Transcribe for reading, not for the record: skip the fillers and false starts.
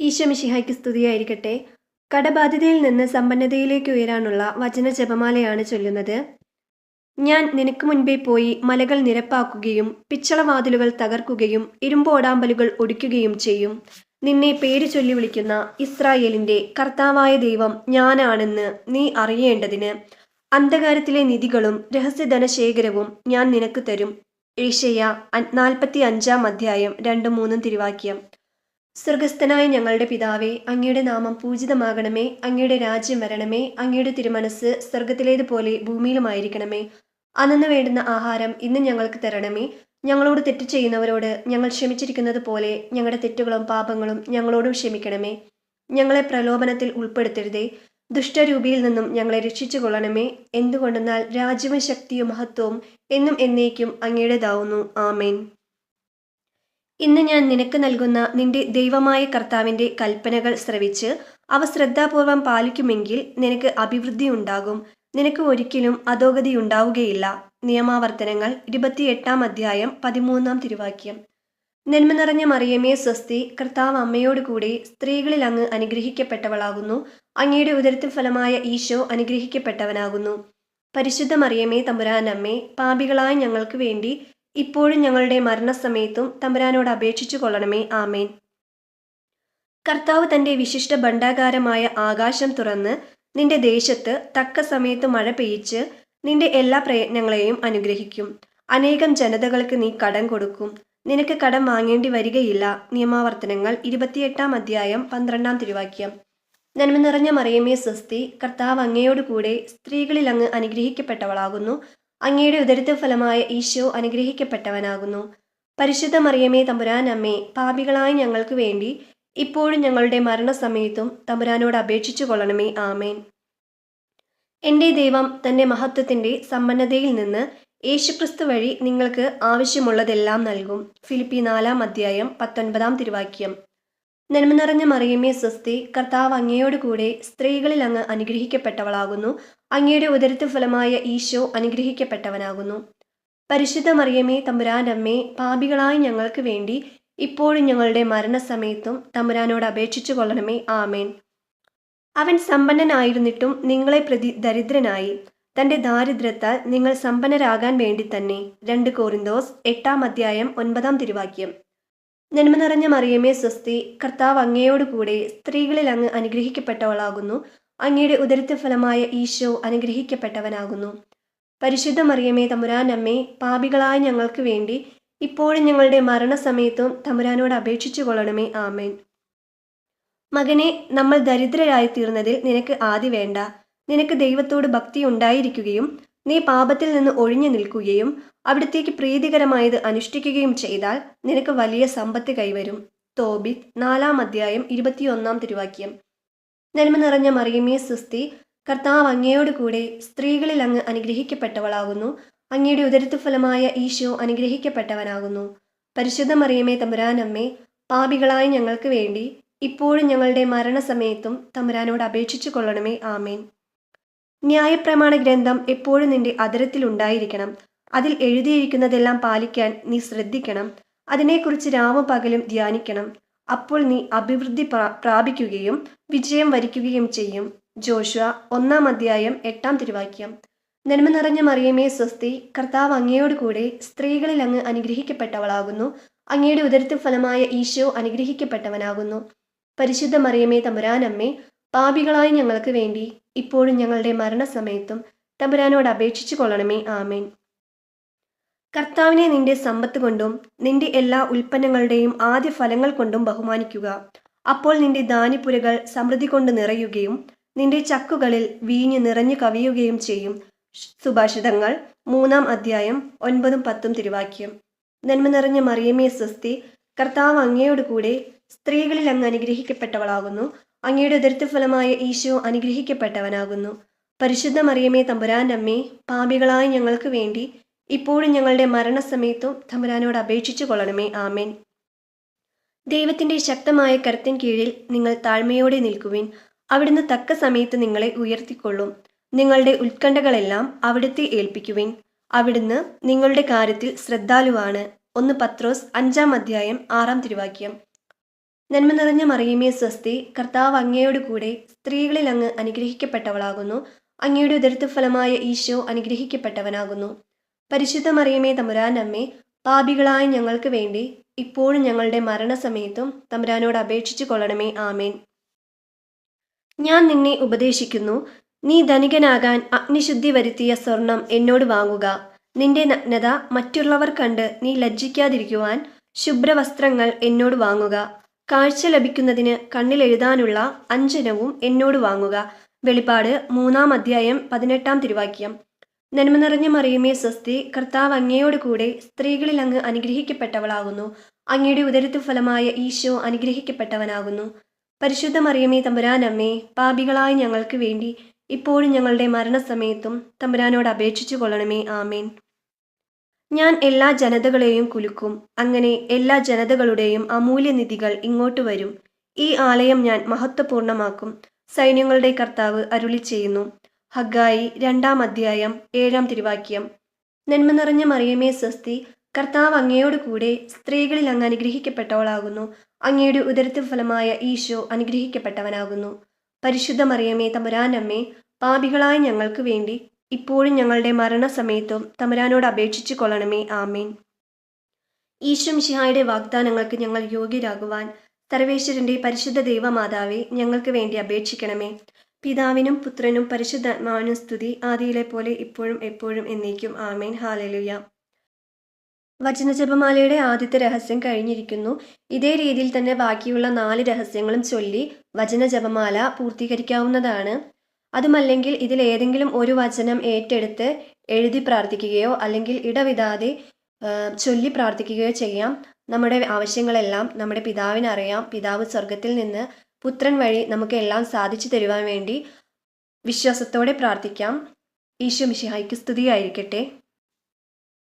ഈശോ മിശിഹായ്ക്ക് സ്തുതിയായിരിക്കട്ടെ. കടബാധ്യതയിൽ നിന്ന് സമ്പന്നതയിലേക്ക് ഉയരാനുള്ള വചന ജപമാലയാണ് ചൊല്ലുന്നത്. ഞാൻ നിനക്ക് മുൻപേ പോയി മലകൾ നിരപ്പാക്കുകയും പിച്ചളവാതിലുകൾ തകർക്കുകയും ഇരുമ്പോടാമ്പലുകൾ ഒടിക്കുകയും ചെയ്യും. നിന്നെ പേര് ചൊല്ലി വിളിക്കുന്ന ഇസ്രായേലിന്റെ കർത്താവായ ദൈവം ഞാനാണെന്ന് നീ അറിയേണ്ടതിന് അന്ധകാരത്തിലെ നിധികളും രഹസ്യധനശേഖരവും ഞാൻ നിനക്ക് തരും. ഏശയ്യ 45 അധ്യായം 2-3 തിരുവാക്യം. സ്വർഗസ്ഥനായ ഞങ്ങളുടെ പിതാവേ, അങ്ങയുടെ നാമം പൂജിതമാകണമേ. അങ്ങയുടെ രാജ്യം വരണമേ. അങ്ങയുടെ തിരുമനസ് സ്വർഗത്തിലേതുപോലെ ഭൂമിയിലുമായിരിക്കണമേ. അന്നന്ന് വേണ്ടുന്ന ആഹാരം ഇന്ന് ഞങ്ങൾക്ക് തരണമേ. ഞങ്ങളോട് തെറ്റ് ചെയ്യുന്നവരോട് ഞങ്ങൾ ക്ഷമിച്ചിരിക്കുന്നത് പോലെ ഞങ്ങളുടെ തെറ്റുകളും പാപങ്ങളും ഞങ്ങളോടും ക്ഷമിക്കണമേ. ഞങ്ങളെ പ്രലോഭനത്തിൽ ഉൾപ്പെടുത്തരുതേ, ദുഷ്ടരൂപിയിൽ നിന്നും ഞങ്ങളെ രക്ഷിച്ചു കൊള്ളണമേ. എന്തുകൊണ്ടെന്നാൽ രാജ്യവും ശക്തിയും മഹത്വവും എന്നും എന്നേക്കും അങ്ങയുടേതാവുന്നു. ആമേൻ. ഇന്ന് ഞാൻ നിനക്ക് നൽകുന്ന നിന്റെ ദൈവമായ കർത്താവിൻ്റെ കൽപ്പനകൾ ശ്രവിച്ച് അവ ശ്രദ്ധാപൂർവം പാലിക്കുമെങ്കിൽ നിനക്ക് അഭിവൃദ്ധി ഉണ്ടാകും. നിനക്ക് ഒരിക്കലും അധോഗതിയുണ്ടാവുകയില്ല. നിയമാവർത്തനങ്ങൾ 28 അധ്യായം 13 തിരുവാക്യം. നന്മ നിറഞ്ഞ മറിയമേ സ്വസ്തി, കർത്താവ് അമ്മയോട് കൂടെ സ്ത്രീകളിൽ അങ്ങ് അനുഗ്രഹിക്കപ്പെട്ടവളാകുന്നു. അങ്ങയുടെ ഉദരത്തിൻ ഫലമായ ഈശോ അനുഗ്രഹിക്കപ്പെട്ടവനാകുന്നു. പരിശുദ്ധ മറിയമേ തമ്പുരാനമ്മേ, പാപികളായ ഞങ്ങൾക്ക് വേണ്ടി ഇപ്പോഴും ഞങ്ങളുടെ മരണസമയത്തും തമ്പുരാനോട് അപേക്ഷിച്ചു കൊള്ളണമേ. ആമേൻ. കർത്താവ് തന്റെ വിശിഷ്ട ഭണ്ഡാകാരമായ ആകാശം തുറന്ന് നിന്റെ ദേശത്ത് തക്ക സമയത്ത് മഴ പെയ്യിച്ച് നിന്റെ എല്ലാ പ്രയത്നങ്ങളെയും അനുഗ്രഹിക്കും. അനേകം ജനതകൾക്ക് നീ കടം കൊടുക്കും. നിനക്ക് കടം വാങ്ങേണ്ടി വരികയില്ല. നിയമാവർത്തനങ്ങൾ 28 അധ്യായം 12 തിരുവാക്യം. നന്മ നിറഞ്ഞ മറിയമേ സ്വസ്തി, കർത്താവ് അങ്ങയോട് കൂടെ സ്ത്രീകളിൽ അങ്ങ് അനുഗ്രഹിക്കപ്പെട്ടവളാകുന്നു. അങ്ങയുടെ ഉദരത്തിൻ ഫലമായ ഈശോ അനുഗ്രഹിക്കപ്പെട്ടവനാകുന്നു. പരിശുദ്ധ മറിയമേ തമ്പുരാനമ്മേ, പാപികളായ ഞങ്ങൾക്ക് വേണ്ടി ഇപ്പോഴും ഞങ്ങളുടെ മരണസമയത്തും തമ്പുരാനോട് അപേക്ഷിച്ചു കൊള്ളണമേ. ആമേൻ. എൻ്റെ ദൈവം തൻ്റെ മഹത്വത്തിൻ്റെ സമ്പന്നതയിൽ നിന്ന് യേശുക്രിസ്തു വഴി നിങ്ങൾക്ക് ആവശ്യമുള്ളതെല്ലാം നൽകും. ഫിലിപ്പി 4 അധ്യായം 19 തിരുവാക്യം. നന്മ നിറഞ്ഞ മറിയമേ സ്വസ്തി, കർത്താവ് അങ്ങയോട് കൂടെ സ്ത്രീകളിൽ അങ്ങ് അനുഗ്രഹിക്കപ്പെട്ടവളാകുന്നു. അങ്ങയുടെ ഉദരത്തിൻ ഫലമായ ഈശോ അനുഗ്രഹിക്കപ്പെട്ടവനാകുന്നു. പരിശുദ്ധ മറിയമേ തമ്പുരാനമ്മേ, പാപികളായ ഞങ്ങൾക്ക് വേണ്ടി ഇപ്പോഴും ഞങ്ങളുടെ മരണസമയത്തും തമ്പുരാനോട് അപേക്ഷിച്ചു കൊള്ളണമേ. ആമേൻ. അവൻ സമ്പന്നനായിരുന്നിട്ടും നിങ്ങളെ പ്രതി ദരിദ്രനായി. തന്റെ ദാരിദ്ര്യത്താൽ നിങ്ങൾ സമ്പന്നരാകാൻ വേണ്ടി തന്നെ. 2 കൊരിന്തോസ് 8 അധ്യായം 9 തിരുവാക്യം. നന്മ നിറഞ്ഞ മറിയമേ സ്വസ്തി, കർത്താവ് അങ്ങയോട് കൂടെ സ്ത്രീകളിൽ അങ്ങ് അനുഗ്രഹിക്കപ്പെട്ടവളാകുന്നു. അങ്ങയുടെ ഉദരത്തിൻ ഫലമായ ഈശോ അനുഗ്രഹിക്കപ്പെട്ടവനാകുന്നു. പരിശുദ്ധ മറിയമേ തമ്പുരാനമ്മേ, പാപികളായ ഞങ്ങൾക്ക് വേണ്ടി ഇപ്പോഴും ഞങ്ങളുടെ മരണസമയത്തും തമ്പുരാനോട് അപേക്ഷിച്ചു കൊള്ളണമേ. ആമേൻ. മകനെ, നമ്മൾ ദരിദ്രരായി തീർന്നതിൽ നിനക്ക് ആദി വേണ്ട. നിനക്ക് ദൈവത്തോട് ഭക്തി ഉണ്ടായിരിക്കുകയും നീ പാപത്തിൽ നിന്ന് ഒഴിഞ്ഞു നിൽക്കുകയും അവിടത്തേക്ക് പ്രീതികരമായത് അനുഷ്ഠിക്കുകയും ചെയ്താൽ നിനക്ക് വലിയ സമ്പത്ത് കൈവരും. തോബിത്ത് 4 അധ്യായം 21 തിരുവാക്യം. നന്മ നിറഞ്ഞ മറിയമേ സ്വസ്തി, കർത്താവ് അങ്ങയോട് കൂടെ സ്ത്രീകളിൽ അങ്ങ് അനുഗ്രഹിക്കപ്പെട്ടവളാകുന്നു. അങ്ങയുടെ ഉദരത്തിൻ ഫലമായ ഈശോ അനുഗ്രഹിക്കപ്പെട്ടവനാകുന്നു. പരിശുദ്ധ മറിയമേ തമ്പുരാനമ്മേ, പാപികളായ ഞങ്ങൾക്ക് വേണ്ടി ഇപ്പോഴും ഞങ്ങളുടെ മരണസമയത്തും തമ്പുരാനോട് അപേക്ഷിച്ചു കൊള്ളണമേ. ആമേൻ. ന്യായപ്രമാണ ഗ്രന്ഥം എപ്പോഴും നിന്റെ അതരത്തിലുണ്ടായിരിക്കണം. അതിൽ എഴുതിയിരിക്കുന്നതെല്ലാം പാലിക്കാൻ നീ ശ്രദ്ധിക്കണം. അതിനെക്കുറിച്ച് രാവും പകലും ധ്യാനിക്കണം. അപ്പോൾ നീ അഭിവൃദ്ധി പ്രാപിക്കുകയും വിജയം വരിക്കുകയും ചെയ്യും. ജോഷുവ 1 അധ്യായം 8 തിരുവാക്യം. നന്മ നിറഞ്ഞ മറിയമേ സ്വസ്തി, കർത്താവ് അങ്ങയോട് കൂടെ സ്ത്രീകളിൽ അങ്ങ് അനുഗ്രഹിക്കപ്പെട്ടവളാകുന്നു. അങ്ങയുടെ ഉദരത്തിൻ ഫലമായ ഈശോ അനുഗ്രഹിക്കപ്പെട്ടവനാകുന്നു. പരിശുദ്ധ മറിയമേ തമ്പുരാനമ്മേ, പാപികളായ ഞങ്ങൾക്ക് വേണ്ടി ഇപ്പോഴും ഞങ്ങളുടെ മരണസമയത്തും തമ്പുരാനോട് അപേക്ഷിച്ചു കൊള്ളണമേ. ആമേൻ. കർത്താവിനെ നിന്റെ സമ്പത്ത് കൊണ്ടും നിന്റെ എല്ലാ ഉൽപ്പന്നങ്ങളുടെയും ആദ്യ ഫലങ്ങൾ കൊണ്ടും ബഹുമാനിക്കുക. അപ്പോൾ നിന്റെ ധാന്യപ്പുരകൾ സമൃദ്ധി കൊണ്ട് നിറയുകയും നിന്റെ ചക്കുകളിൽ വീഞ്ഞ് നിറഞ്ഞു കവിയുകയും ചെയ്യും. സുഭാഷിതങ്ങൾ 3 അധ്യായം 9-10 തിരുവാക്യം. നന്മ നിറഞ്ഞ മറിയമേ സ്വസ്തി, കർത്താവ് അങ്ങയോട് കൂടെ സ്ത്രീകളിൽ അങ്ങ് അനുഗ്രഹിക്കപ്പെട്ടവളാകുന്നു. അങ്ങയുടെ ഉദരത്തിൻ ഫലമായ ഈശോ അനുഗ്രഹിക്കപ്പെട്ടവനാകുന്നു. പരിശുദ്ധ മറിയമേ തമ്പുരാനമ്മേ, പാപികളായ ഞങ്ങൾക്ക് വേണ്ടി ഇപ്പോഴും ഞങ്ങളുടെ മരണസമയത്തും തമ്പുരാനോട് അപേക്ഷിച്ചു കൊള്ളണമേ. ആമേൻ. ദൈവത്തിന്റെ ശക്തമായ കരത്തിൻ കീഴിൽ നിങ്ങൾ താഴ്മയോടെ നിൽക്കുവിൻ. അവിടുന്ന് തക്ക സമയത്ത് നിങ്ങളെ ഉയർത്തിക്കൊള്ളും. നിങ്ങളുടെ ഉത്കണ്ഠകളെല്ലാം അവിടുത്തെ ഏൽപ്പിക്കുവിൻ. അവിടുന്ന് നിങ്ങളുടെ കാര്യത്തിൽ ശ്രദ്ധാലുവാണ്. 1 പത്രോസ് 5 അധ്യായം 6 തിരുവാക്യം. നന്മ നിറഞ്ഞ മറിയമേ സ്വസ്തി, കർത്താവ് അങ്ങയോട് കൂടെ സ്ത്രീകളിൽ അങ്ങ് അനുഗ്രഹിക്കപ്പെട്ടവളാകുന്നു. അങ്ങയുടെ ഉദരത്തിഫലമായ ഈശോ അനുഗ്രഹിക്കപ്പെട്ടവനാകുന്നു. പരിശുദ്ധ മറിയമേ തമ്പുരാന്റെ അമ്മേ, പാപികളായ ഞങ്ങൾക്ക് വേണ്ടി ഇപ്പോഴും ഞങ്ങളുടെ മരണസമയത്തും തമ്പുരാനോട് അപേക്ഷിച്ചു കൊള്ളണമേ. ആമേൻ. ഞാൻ നിന്നെ ഉപദേശിക്കുന്നു, നീ ധനികനാകാൻ അഗ്നിശുദ്ധി വരുത്തിയ സ്വർണം എന്നോട് വാങ്ങുക. നിന്റെ നഗ്നത മറ്റുള്ളവർ കണ്ട് നീ ലജ്ജിക്കാതിരിക്കുവാൻ ശുഭ്രവസ്ത്രങ്ങൾ എന്നോട് വാങ്ങുക. കാഴ്ച ലഭിക്കുന്നതിന് കണ്ണിലെഴുതാനുള്ള അഞ്ജനവും എന്നോട് വാങ്ങുക. വെളിപ്പാട് 3-ാം അധ്യായം 18-ാം തിരുവാക്യം. നന്മ നിറഞ്ഞ മറിയമേ സ്വസ്തി, കർത്താവ് അങ്ങയോട് കൂടെ സ്ത്രീകളിൽ അങ്ങ് അനുഗ്രഹിക്കപ്പെട്ടവളാകുന്നു. അങ്ങയുടെ ഉദരത്തിഫലമായ ഈശോ അനുഗ്രഹിക്കപ്പെട്ടവനാകുന്നു. പരിശുദ്ധ മറിയമേ തമ്പുരാനമ്മേ, പാപികളായ ഞങ്ങൾക്ക് വേണ്ടി ഇപ്പോഴും ഞങ്ങളുടെ മരണസമയത്തും തമ്പുരാനോട് അപേക്ഷിച്ചു കൊള്ളണമേ. ആമേൻ. ഞാൻ എല്ലാ ജനതകളെയും കുലുക്കും, അങ്ങനെ എല്ലാ ജനതകളുടെയും അമൂല്യനിധികൾ ഇങ്ങോട്ട് വരും. ഈ ആലയം ഞാൻ മഹത്വപൂർണമാക്കും. സൈന്യങ്ങളുടെ കർത്താവ് അരുളി ചെയ്യുന്നു. ഹഗ്ഗായി 2-ാം അധ്യായം 7-ാം തിരുവാക്യം. നന്മ നിറഞ്ഞ മറിയമേ സ്വസ്തി, കർത്താവ് അങ്ങയോട് കൂടെ സ്ത്രീകളിൽ അങ്ങ് അനുഗ്രഹിക്കപ്പെട്ടവളാകുന്നു. അങ്ങയുടെ ഉദരത്തിഫലമായ ഈശോ അനുഗ്രഹിക്കപ്പെട്ടവനാകുന്നു. പരിശുദ്ധ മറിയമേ തമ്പുരാനമ്മേ, പാപികളായ ഞങ്ങൾക്ക് വേണ്ടി ഇപ്പോഴും ഞങ്ങളുടെ മരണസമയത്തും തമ്പുരാനോട് അപേക്ഷിച്ചു കൊള്ളണമേ. ആമേൻ. ഈശോ മിശിഹായുടെ വാഗ്ദാനങ്ങൾക്ക് ഞങ്ങൾ യോഗ്യരാകുവാൻ സർവേശ്വരന്റെ പരിശുദ്ധ ദൈവമാതാവേ, ഞങ്ങൾക്ക് വേണ്ടി അപേക്ഷിക്കണമേ. പിതാവിനും പുത്രനും പരിശുദ്ധാത്മാവിനും സ്തുതി, ആദിയിലെ പോലെ ഇപ്പോഴും എപ്പോഴും എന്നേക്കും. ആമേൻ. ഹല്ലേലൂയ. വചനജപമാലയുടെ ആദ്യത്തെ രഹസ്യം കഴിഞ്ഞിരിക്കുന്നു. ഇതേ രീതിയിൽ തന്നെ ബാക്കിയുള്ള 4 രഹസ്യങ്ങളും ചൊല്ലി വചനജപമാല പൂർത്തീകരിക്കാവുന്നതാണ്. അതുമല്ലെങ്കിൽ ഇതിലേതെങ്കിലും ഒരു വചനം ഏറ്റെടുത്ത് എഴുതി പ്രാർത്ഥിക്കുകയോ അല്ലെങ്കിൽ ഇടവിടാതെ ചൊല്ലി പ്രാർത്ഥിക്കുകയോ ചെയ്യാം. നമ്മുടെ ആവശ്യങ്ങളെല്ലാം നമ്മുടെ പിതാവിനറിയാം. പിതാവ് സ്വർഗത്തിൽ നിന്ന് പുത്രൻ വഴി നമുക്ക് എല്ലാം സാധിച്ചു തരുവാൻ വേണ്ടി വിശ്വാസത്തോടെ പ്രാർത്ഥിക്കാം. ഈശോ മിശിഹായ്ക്ക് സ്തുതിയായിരിക്കട്ടെ.